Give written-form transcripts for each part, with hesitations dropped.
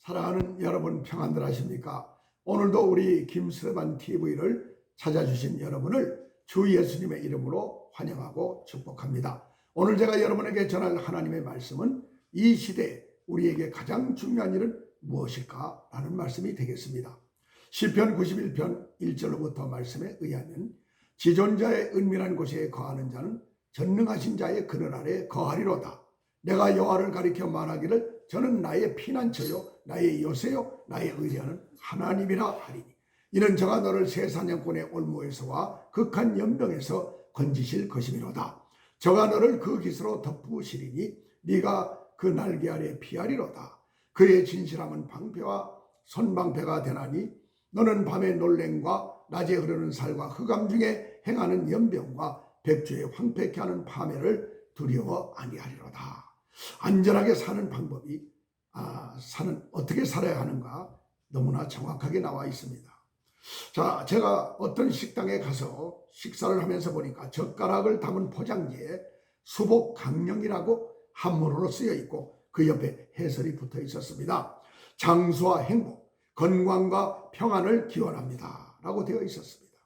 사랑하는 여러분 평안들 하십니까? 오늘도 우리 김스레반 TV를 찾아주신 여러분을 주 예수님의 이름으로 환영하고 축복합니다. 오늘 제가 여러분에게 전할 하나님의 말씀은 이 시대에 우리에게 가장 중요한 일은 무엇일까? 라는 말씀이 되겠습니다. 시편 91편 1절로부터 말씀에 의하면 지존자의 은밀한 곳에 거하는 자는 전능하신 자의 그늘 아래 거하리로다. 내가 여호와를 가리켜 말하기를 저는 나의 피난처요 나의 요새요 나의 의뢰하는 하나님이라 하리니 이는 저가 너를 새 사냥꾼의 올무에서와 극한 연병에서 건지실 것이미로다. 저가 너를 그 깃으로 덮으시리니 네가 그 날개 아래 피하리로다. 그의 진실함은 방패와 선방패가 되나니 너는 밤의 놀랭과 낮에 흐르는 살과 흑암 중에 행하는 연병과 백주에 황폐케 하는 파멸을 두려워 아니하리로다. 안전하게 사는 방법이 어떻게 살아야 하는가 너무나 정확하게 나와 있습니다. 자, 제가 어떤 식당에 가서 식사를 하면서 보니까 젓가락을 담은 포장지에 수복 강령이라고 한문으로 쓰여 있고 그 옆에 해설이 붙어 있었습니다. 장수와 행복, 건강과 평안을 기원합니다 라고 되어 있었습니다.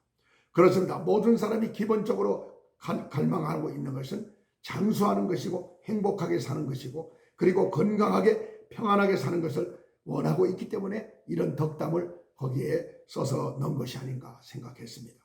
그렇습니다. 모든 사람이 기본적으로 갈망하고 있는 것은 장수하는 것이고 행복하게 사는 것이고 그리고 건강하게 평안하게 사는 것을 원하고 있기 때문에 이런 덕담을 거기에 써서 넣은 것이 아닌가 생각했습니다.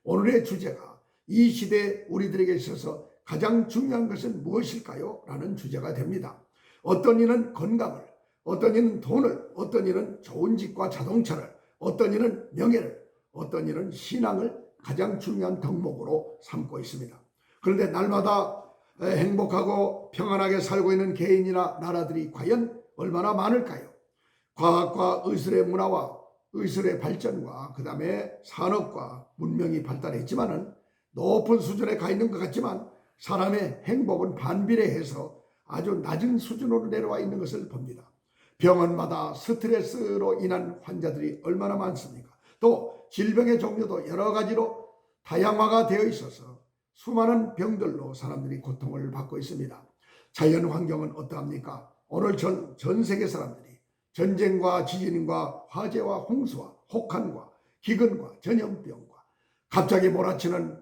오늘의 주제가 이 시대에 우리들에게 있어서 가장 중요한 것은 무엇일까요? 라는 주제가 됩니다. 어떤 이는 건강을, 어떤 이는 돈을, 어떤 이는 좋은 집과 자동차를, 어떤 이는 명예를, 어떤 이는 신앙을 가장 중요한 덕목으로 삼고 있습니다. 그런데 날마다 행복하고 평안하게 살고 있는 개인이나 나라들이 과연 얼마나 많을까요? 과학과 의술의 문화와 의술의 발전과 그 다음에 산업과 문명이 발달했지만은 높은 수준에 가 있는 것 같지만 사람의 행복은 반비례해서 아주 낮은 수준으로 내려와 있는 것을 봅니다. 병원마다 스트레스로 인한 환자들이 얼마나 많습니까? 또 질병의 종류도 여러 가지로 다양화가 되어 있어서 수많은 병들로 사람들이 고통을 받고 있습니다. 자연 환경은 어떠합니까? 오늘 전 세계 사람들이 전쟁과 지진과 화재와 홍수와 혹한과 기근과 전염병과 갑자기 몰아치는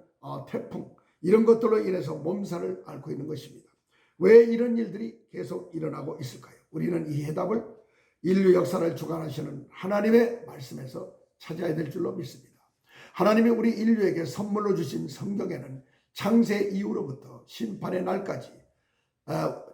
태풍 이런 것들로 인해서 몸살을 앓고 있는 것입니다. 왜 이런 일들이 계속 일어나고 있을까요? 우리는 이 해답을 인류 역사를 주관하시는 하나님의 말씀에서 찾아야 될 줄로 믿습니다. 하나님이 우리 인류에게 선물로 주신 성경에는 창세 이후로부터 심판의 날까지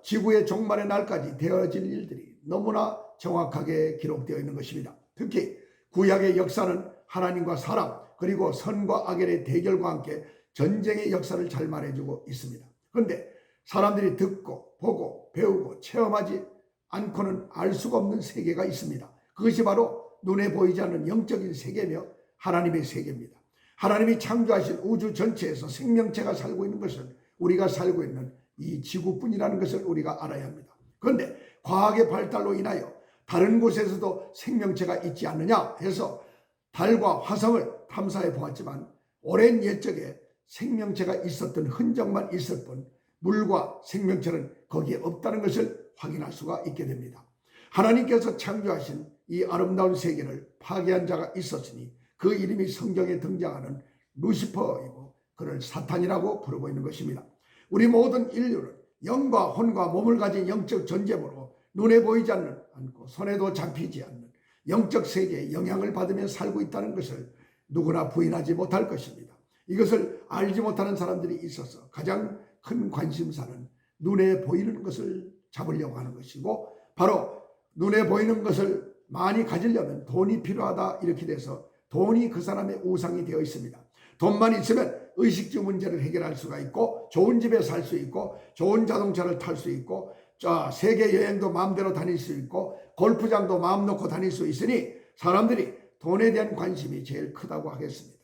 지구의 종말의 날까지 되어질 일들이 너무나 정확하게 기록되어 있는 것입니다. 특히 구약의 역사는 하나님과 사람 그리고 선과 악의 대결과 함께 전쟁의 역사를 잘 말해주고 있습니다. 그런데 사람들이 듣고 보고 배우고 체험하지 않고는 알 수가 없는 세계가 있습니다. 그것이 바로 눈에 보이지 않는 영적인 세계며 하나님의 세계입니다. 하나님이 창조하신 우주 전체에서 생명체가 살고 있는 것은 우리가 살고 있는 이 지구뿐이라는 것을 우리가 알아야 합니다. 그런데 과학의 발달로 인하여 다른 곳에서도 생명체가 있지 않느냐 해서 달과 화성을 탐사해 보았지만 오랜 옛적에 생명체가 있었던 흔적만 있을 뿐 물과 생명체는 거기에 없다는 것을 확인할 수가 있게 됩니다. 하나님께서 창조하신 이 아름다운 세계를 파괴한 자가 있었으니 그 이름이 성경에 등장하는 루시퍼이고 그를 사탄이라고 부르고 있는 것입니다. 우리 모든 인류는 영과 혼과 몸을 가진 영적 존재므로 눈에 보이지 않고 손에도 잡히지 않는 영적 세계에 영향을 받으며 살고 있다는 것을 누구나 부인하지 못할 것입니다. 이것을 알지 못하는 사람들이 있어서 가장 큰 관심사는 눈에 보이는 것을 잡으려고 하는 것이고 바로 눈에 보이는 것을 많이 가지려면 돈이 필요하다 이렇게 돼서 돈이 그 사람의 우상이 되어 있습니다. 돈만 있으면 의식주 문제를 해결할 수가 있고 좋은 집에 살 수 있고 좋은 자동차를 탈 수 있고 세계 여행도 마음대로 다닐 수 있고 골프장도 마음 놓고 다닐 수 있으니 사람들이 돈에 대한 관심이 제일 크다고 하겠습니다.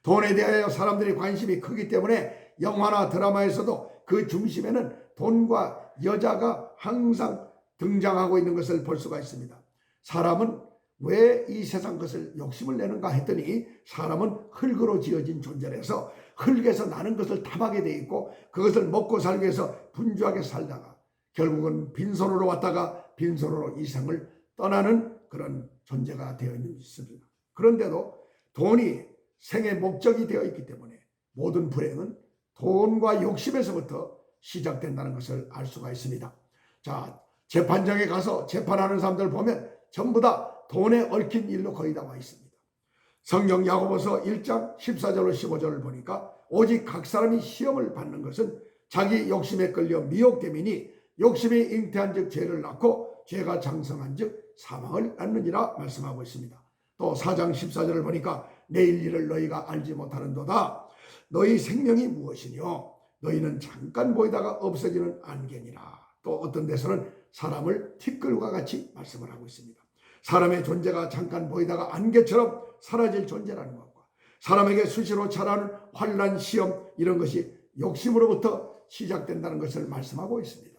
돈에 대하여 사람들이 관심이 크기 때문에 영화나 드라마에서도 그 중심에는 돈과 여자가 항상 등장하고 있는 것을 볼 수가 있습니다. 사람은 왜 이 세상 것을 욕심을 내는가 했더니 사람은 흙으로 지어진 존재라서 흙에서 나는 것을 탐하게 돼 있고 그것을 먹고 살기 위해서 분주하게 살다가 결국은 빈손으로 왔다가 빈손으로 이 세상을 떠나는 그런 존재가 되어 있습니다. 그런데도 돈이 생의 목적이 되어 있기 때문에 모든 불행은 돈과 욕심에서부터 시작된다는 것을 알 수가 있습니다. 자, 재판장에 가서 재판하는 사람들 보면 전부 다 돈에 얽힌 일로 거의 다 와 있습니다. 성경 야고보서 1장 14절로 15절을 보니까 오직 각 사람이 시험을 받는 것은 자기 욕심에 끌려 미혹됨이니 욕심이 잉태한 즉 죄를 낳고 죄가 장성한 즉 사망을 낳느니라 말씀하고 있습니다. 또 4장 14절을 보니까 내일 일을 너희가 알지 못하는도다. 너희 생명이 무엇이뇨? 너희는 잠깐 보이다가 없어지는 안개니라. 또 어떤 데서는 사람을 티끌과 같이 말씀을 하고 있습니다. 사람의 존재가 잠깐 보이다가 안개처럼 사라질 존재라는 것과 사람에게 수시로 찾아오는 환난, 시험 이런 것이 욕심으로부터 시작된다는 것을 말씀하고 있습니다.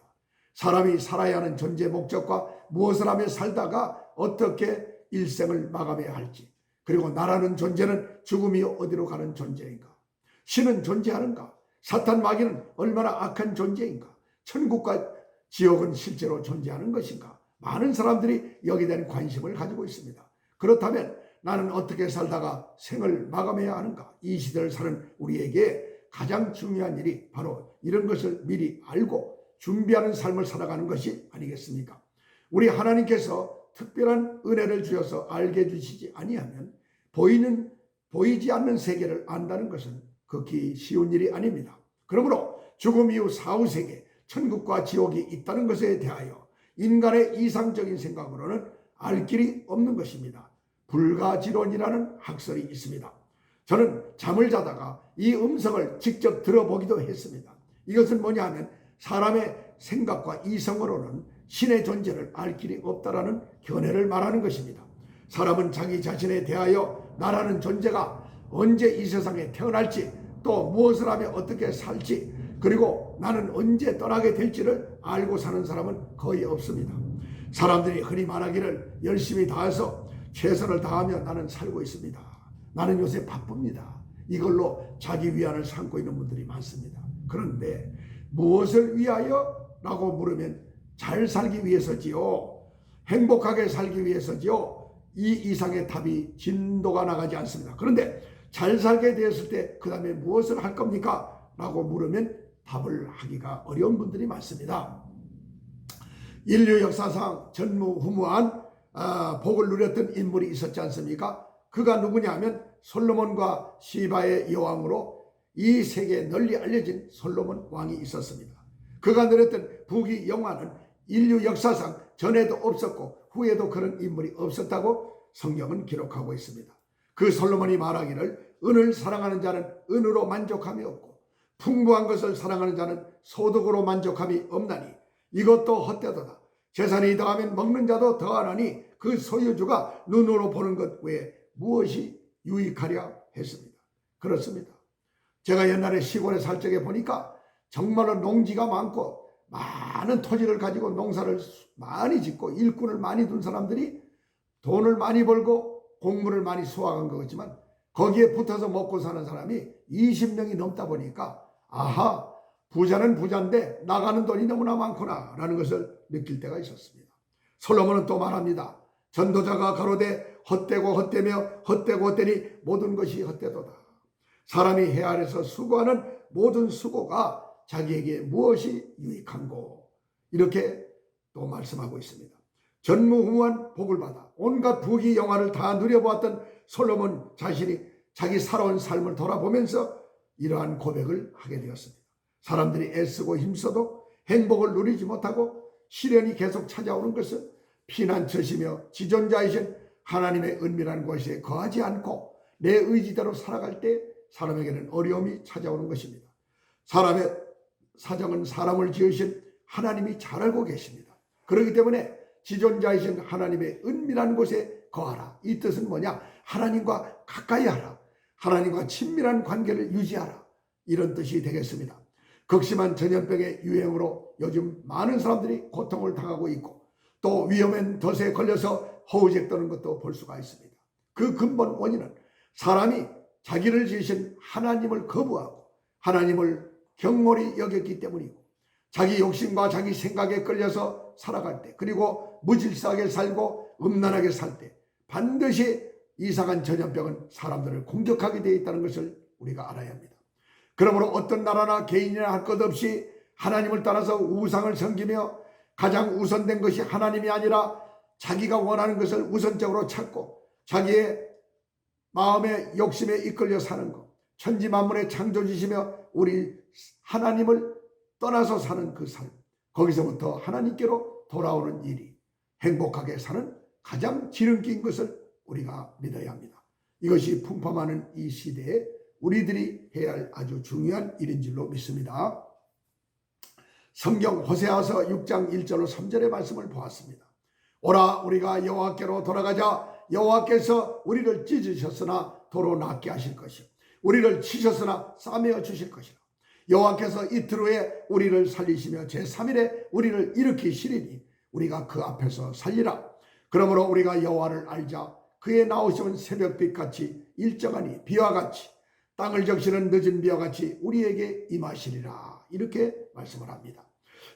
사람이 살아야 하는 존재 목적과 무엇을 하며 살다가 어떻게 일생을 마감해야 할지, 그리고 나라는 존재는 죽음이 어디로 가는 존재인가, 신은 존재하는가, 사탄 마귀는 얼마나 악한 존재인가, 천국과 지옥은 실제로 존재하는 것인가, 많은 사람들이 여기에 대한 관심을 가지고 있습니다. 그렇다면 나는 어떻게 살다가 생을 마감해야 하는가? 이 시대를 사는 우리에게 가장 중요한 일이 바로 이런 것을 미리 알고 준비하는 삶을 살아가는 것이 아니겠습니까? 우리 하나님께서 특별한 은혜를 주셔서 알게 해주시지 아니하면 보이지 않는 세계를 안다는 것은 극히 쉬운 일이 아닙니다. 그러므로 죽음 이후 사후세계, 천국과 지옥이 있다는 것에 대하여 인간의 이상적인 생각으로는 알 길이 없는 것입니다. 불가지론이라는 학설이 있습니다. 저는 잠을 자다가 이 음성을 직접 들어보기도 했습니다. 이것은 뭐냐 하면 사람의 생각과 이성으로는 신의 존재를 알 길이 없다라는 견해를 말하는 것입니다. 사람은 자기 자신에 대하여 나라는 존재가 언제 이 세상에 태어날지, 또 무엇을 하며 어떻게 살지, 그리고 나는 언제 떠나게 될지를 알고 사는 사람은 거의 없습니다. 사람들이 흔히 말하기를 열심히 다해서 최선을 다하며 나는 살고 있습니다. 나는 요새 바쁩니다. 이걸로 자기 위안을 삼고 있는 분들이 많습니다. 그런데 무엇을 위하여? 라고 물으면 잘 살기 위해서지요. 행복하게 살기 위해서지요. 이 이상의 답이 진도가 나가지 않습니다. 그런데 잘 살게 되었을 때 그 다음에 무엇을 할 겁니까? 라고 물으면 답을 하기가 어려운 분들이 많습니다. 인류 역사상 전무후무한 복을 누렸던 인물이 있었지 않습니까? 그가 누구냐 하면 솔로몬과 시바의 여왕으로 이 세계에 널리 알려진 솔로몬 왕이 있었습니다. 그가 누렸던 부귀 영화는 인류 역사상 전에도 없었고 후에도 그런 인물이 없었다고 성경은 기록하고 있습니다. 그 솔로몬이 말하기를 은을 사랑하는 자는 은으로 만족함이 없고 풍부한 것을 사랑하는 자는 소득으로 만족함이 없나니 이것도 헛되도다. 재산이 더하면 먹는 자도 더하나니 그 소유주가 눈으로 보는 것 외에 무엇이 유익하랴 했습니다. 그렇습니다. 제가 옛날에 시골에 살 적에 보니까 정말로 농지가 많고 많은 토지를 가지고 농사를 많이 짓고 일꾼을 많이 둔 사람들이 돈을 많이 벌고 곡물을 많이 수확한 거겠지만 거기에 붙어서 먹고 사는 사람이 20명이 넘다 보니까 아하, 부자는 부자인데 나가는 돈이 너무나 많구나 라는 것을 느낄 때가 있었습니다. 솔로몬은 또 말합니다. 전도자가 가로되 헛되고 헛되며 헛되고 헛되니 모든 것이 헛되도다. 사람이 해 아래서 수고하는 모든 수고가 자기에게 무엇이 유익한고, 이렇게 또 말씀하고 있습니다. 전무후무한 복을 받아 온갖 부귀 영화를 다 누려보았던 솔로몬 자신이 자기 살아온 삶을 돌아보면서 이러한 고백을 하게 되었습니다. 사람들이 애쓰고 힘써도 행복을 누리지 못하고 시련이 계속 찾아오는 것은 피난처시며 지존자이신 하나님의 은밀한 곳에 거하지 않고 내 의지대로 살아갈 때 사람에게는 어려움이 찾아오는 것입니다. 사람의 사정은 사람을 지으신 하나님이 잘 알고 계십니다. 그렇기 때문에 지존자이신 하나님의 은밀한 곳에 거하라. 이 뜻은 뭐냐? 하나님과 가까이 하라. 하나님과 친밀한 관계를 유지하라. 이런 뜻이 되겠습니다. 극심한 전염병의 유행으로 요즘 많은 사람들이 고통을 당하고 있고 또 위험한 덫에 걸려서 허우적 떠는 것도 볼 수가 있습니다. 그 근본 원인은 사람이 자기를 지으신 하나님을 거부하고 하나님을 경홀히 여겼기 때문이고 자기 욕심과 자기 생각에 끌려서 살아갈 때, 그리고 무질서하게 살고 음란하게 살 때 반드시 이상한 전염병은 사람들을 공격하게 되어 있다는 것을 우리가 알아야 합니다. 그러므로 어떤 나라나 개인이나 할 것 없이 하나님을 따라서 우상을 섬기며 가장 우선된 것이 하나님이 아니라 자기가 원하는 것을 우선적으로 찾고 자기의 마음의 욕심에 이끌려 사는 것, 천지만물의 창조주시며 우리 하나님을 떠나서 사는 그 삶, 거기서부터 하나님께로 돌아오는 일이 행복하게 사는 가장 지름길인 것을 우리가 믿어야 합니다. 이것이 풍파많은 이 시대에 우리들이 해야 할 아주 중요한 일인 줄로 믿습니다. 성경 호세아서 6장 1절로 3절의 말씀을 보았습니다. 오라 우리가 여호와께로 돌아가자. 여호와께서 우리를 찢으셨으나 도로 낫게 하실 것이요 우리를 치셨으나 싸매어 주실 것이라. 여호와께서 이틀 후에 우리를 살리시며 제3일에 우리를 일으키시리니 우리가 그 앞에서 살리라. 그러므로 우리가 여호와를 알자. 그의 나오심은 새벽빛같이 일정하니 비와 같이 땅을 적시는 늦은 비와 같이 우리에게 임하시리라. 이렇게 말씀을 합니다.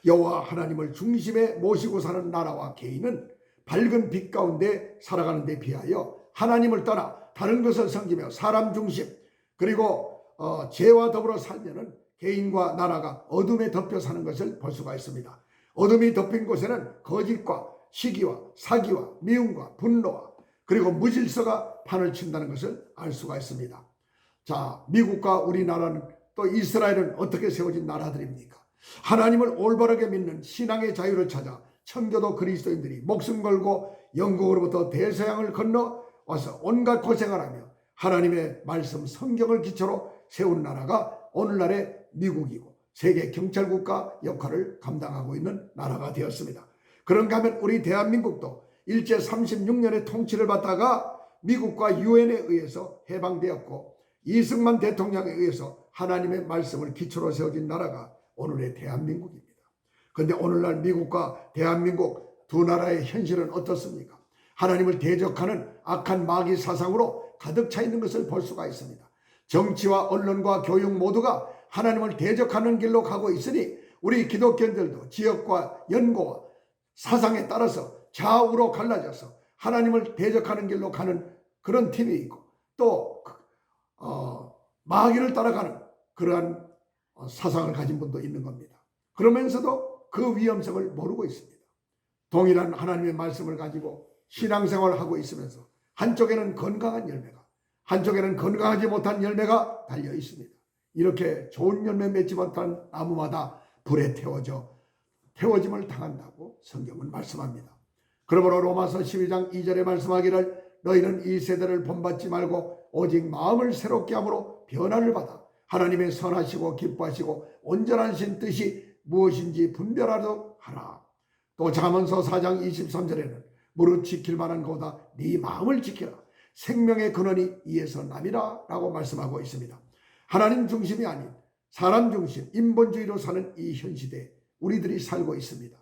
여호와 하나님을 중심에 모시고 사는 나라와 개인은 밝은 빛 가운데 살아가는 데 비하여 하나님을 떠나 다른 것을 섬기며 사람 중심 그리고 죄와 더불어 살면은 개인과 나라가 어둠에 덮여 사는 것을 볼 수가 있습니다. 어둠이 덮인 곳에는 거짓과 시기와 사기와 미움과 분노와 그리고 무질서가 판을 친다는 것을 알 수가 있습니다. 자, 미국과 우리나라는 또 이스라엘은 어떻게 세워진 나라들입니까? 하나님을 올바르게 믿는 신앙의 자유를 찾아 청교도 그리스도인들이 목숨 걸고 영국으로부터 대서양을 건너 와서 온갖 고생을 하며 하나님의 말씀 성경을 기초로 세운 나라가 오늘날의 미국이고 세계 경찰국가 역할을 감당하고 있는 나라가 되었습니다. 그런가 하면 우리 대한민국도 일제 36년의 통치를 받다가 미국과 유엔에 의해서 해방되었고 이승만 대통령에 의해서 하나님의 말씀을 기초로 세워진 나라가 오늘의 대한민국입니다. 그런데 오늘날 미국과 대한민국 두 나라의 현실은 어떻습니까? 하나님을 대적하는 악한 마귀 사상으로 가득 차 있는 것을 볼 수가 있습니다. 정치와 언론과 교육 모두가 하나님을 대적하는 길로 가고 있으니 우리 기독교인들도 지역과 연고와 사상에 따라서 좌우로 갈라져서 하나님을 대적하는 길로 가는 그런 팀이 있고 또 마귀를 따라가는 그러한 사상을 가진 분도 있는 겁니다. 그러면서도 그 위험성을 모르고 있습니다. 동일한 하나님의 말씀을 가지고 신앙생활을 하고 있으면서 한쪽에는 건강한 열매가 한쪽에는 건강하지 못한 열매가 달려 있습니다. 이렇게 좋은 열매 맺지 못한 나무마다 불에 태워짐을 당한다고 성경은 말씀합니다. 그러므로 로마서 12장 2절에 말씀하기를 너희는 이 세대를 본받지 말고 오직 마음을 새롭게 함으로 변화를 받아 하나님의 선하시고 기뻐하시고 온전하신 뜻이 무엇인지 분별하도록 하라. 또 잠언서 4장 23절에는 무릇 지킬 만한 거다 네 마음을 지키라. 생명의 근원이 이에서 남이라 라고 말씀하고 있습니다. 하나님 중심이 아닌 사람 중심 인본주의로 사는 이 현 시대에 우리들이 살고 있습니다.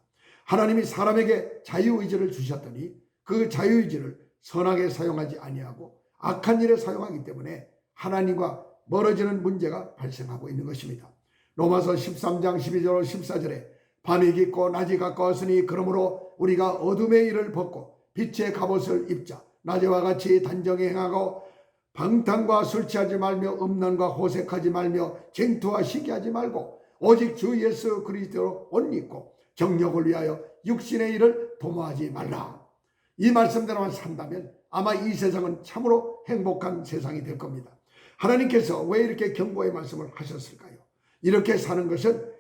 하나님이 사람에게 자유의지를 주셨더니 그 자유의지를 선하게 사용하지 아니하고 악한 일에 사용하기 때문에 하나님과 멀어지는 문제가 발생하고 있는 것입니다. 로마서 13장 12절 14절에 밤이 깊고 낮이 가까웠으니 그러므로 우리가 어둠의 일을 벗고 빛의 갑옷을 입자. 낮에와 같이 단정히 행하고 방탕과 술 취하지 말며 음란과 호색하지 말며 쟁투와 시기하지 말고 오직 주 예수 그리스도로 옷 입고 정욕을 위하여 육신의 일을 도모하지 말라. 이 말씀대로만 산다면 아마 이 세상은 참으로 행복한 세상이 될 겁니다. 하나님께서 왜 이렇게 경고의 말씀을 하셨을까요? 이렇게 사는 것은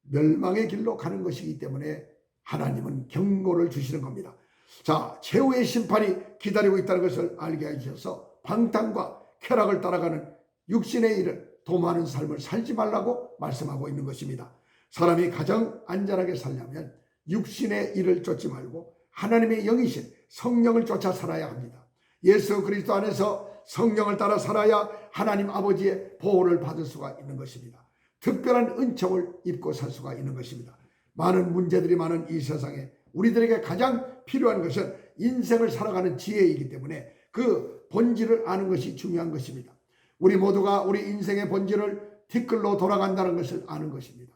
멸망의 길로 가는 것이기 때문에 하나님은 경고를 주시는 겁니다. 자, 최후의 심판이 기다리고 있다는 것을 알게 해주셔서 방탕과 쾌락을 따라가는 육신의 일을 도모하는 삶을 살지 말라고 말씀하고 있는 것입니다. 사람이 가장 안전하게 살려면 육신의 일을 쫓지 말고 하나님의 영이신 성령을 쫓아 살아야 합니다. 예수 그리스도 안에서 성령을 따라 살아야 하나님 아버지의 보호를 받을 수가 있는 것입니다. 특별한 은총을 입고 살 수가 있는 것입니다. 많은 문제들이 많은 이 세상에 우리들에게 가장 필요한 것은 인생을 살아가는 지혜이기 때문에 그 본질을 아는 것이 중요한 것입니다. 우리 모두가 우리 인생의 본질을 티끌로 돌아간다는 것을 아는 것입니다.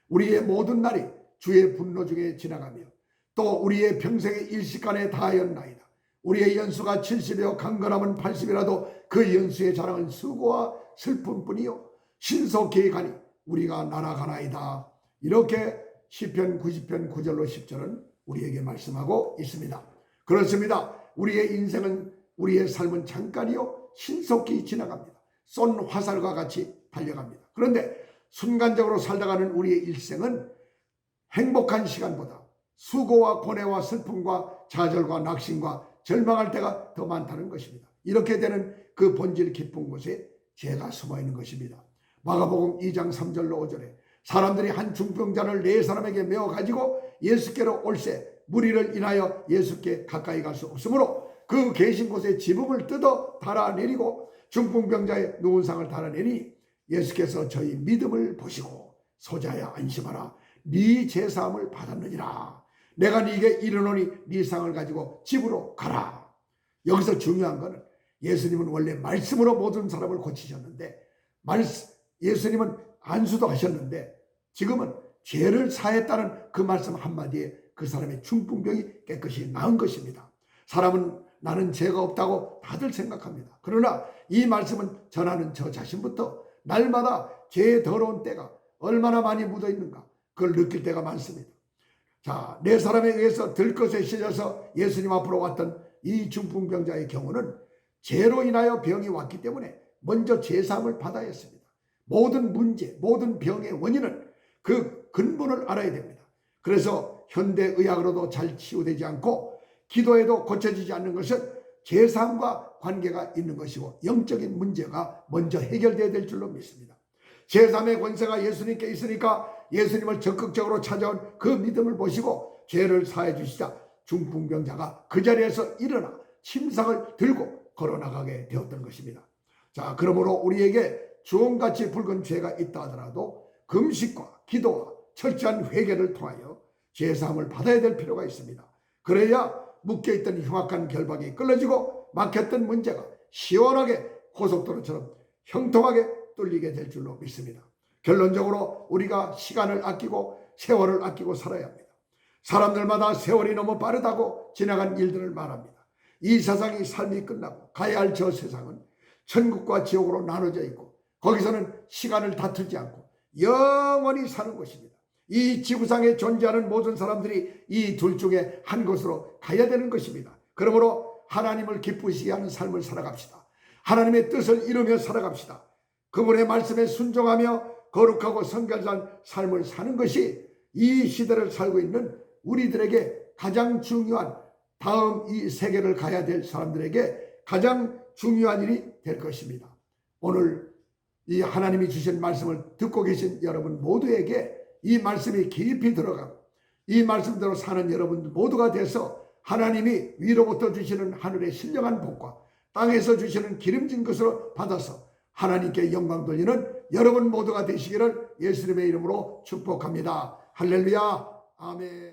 우리의 모든 날이 주의 분노 중에 지나가며 또 우리의 평생의 일시간에 다하였나이다. 우리의 연수가 70이요 강건함은 80이라도 그 연수의 자랑은 수고와 슬픔뿐이요 신속히 가니 우리가 날아가나이다. 이렇게 시편 90편 9절로 10절은 우리에게 말씀하고 있습니다. 그렇습니다. 우리의 인생은, 우리의 삶은 잠깐이요 신속히 지나갑니다. 쏜 화살과 같이 달려갑니다. 그런데 순간적으로 살다가는 우리의 일생은 행복한 시간보다 수고와 고뇌와 슬픔과 좌절과 낙심과 절망할 때가 더 많다는 것입니다. 이렇게 되는 그 본질 깊은 곳에 죄가 숨어 있는 것입니다. 마가복음 2장 3절로 5절에 사람들이 한 중병자를 네 사람에게 메어 가지고 예수께로 올세 무리를 인하여 예수께 가까이 갈 수 없으므로 그 계신 곳에 지붕을 뜯어 달아내리고 중풍병자의 누운 상을 달아내리니 예수께서 저희 믿음을 보시고 소자야 안심하라 네 제사함을 받았느니라 내가 네게 이르노니 네 상을 가지고 집으로 가라. 여기서 중요한 것은 예수님은 원래 말씀으로 모든 사람을 고치셨는데 예수님은 안수도 하셨는데 지금은 죄를 사했다는 그 말씀 한마디에 그 사람의 중풍병이 깨끗이 나은 것입니다. 사람은 나는 죄가 없다고 다들 생각합니다. 그러나 이 말씀은 전하는 저 자신부터 날마다 죄의 더러운 때가 얼마나 많이 묻어 있는가 그걸 느낄 때가 많습니다. 자, 네 사람에 의해서 들것에 실려서 예수님 앞으로 왔던 이 중풍병자의 경우는 죄로 인하여 병이 왔기 때문에 먼저 제사함을 받아야 했습니다. 모든 문제, 모든 병의 원인은 그 근본을 알아야 됩니다. 그래서 현대의학으로도 잘 치유되지 않고 기도해도 고쳐지지 않는 것은 제사함과 관계가 있는 것이고 영적인 문제가 먼저 해결되어야 될 줄로 믿습니다. 제3의 권세가 예수님께 있으니까 예수님을 적극적으로 찾아온 그 믿음을 보시고 죄를 사해 주시자 중풍병자가 그 자리에서 일어나 침상을 들고 걸어나가게 되었던 것입니다. 자, 그러므로 우리에게 주홍같이 붉은 죄가 있다 하더라도 금식과 기도와 철저한 회개를 통하여 죄사함을 받아야 될 필요가 있습니다. 그래야 묶여있던 흉악한 결박이 끌어지고 막혔던 문제가 시원하게 고속도로처럼 형통하게 뚫리게 될 줄로 믿습니다. 결론적으로 우리가 시간을 아끼고 세월을 아끼고 살아야 합니다. 사람들마다 세월이 너무 빠르다고 지나간 일들을 말합니다. 이 세상이 삶이 끝나고 가야 할 저 세상은 천국과 지옥으로 나눠져 있고 거기서는 시간을 다투지 않고 영원히 사는 곳입니다. 이 지구상에 존재하는 모든 사람들이 이 둘 중에 한 곳으로 가야 되는 것입니다. 그러므로 하나님을 기쁘시게 하는 삶을 살아갑시다. 하나님의 뜻을 이루며 살아갑시다. 그분의 말씀에 순종하며 거룩하고 성결한 삶을 사는 것이 이 시대를 살고 있는 우리들에게 가장 중요한, 다음 이 세계를 가야 될 사람들에게 가장 중요한 일이 될 것입니다. 오늘 이 하나님이 주신 말씀을 듣고 계신 여러분 모두에게 이 말씀이 깊이 들어가고 이 말씀대로 사는 여러분 모두가 돼서 하나님이 위로부터 주시는 하늘의 신령한 복과 땅에서 주시는 기름진 것으로 받아서 하나님께 영광 돌리는 여러분 모두가 되시기를 예수님의 이름으로 축복합니다. 할렐루야. 아멘.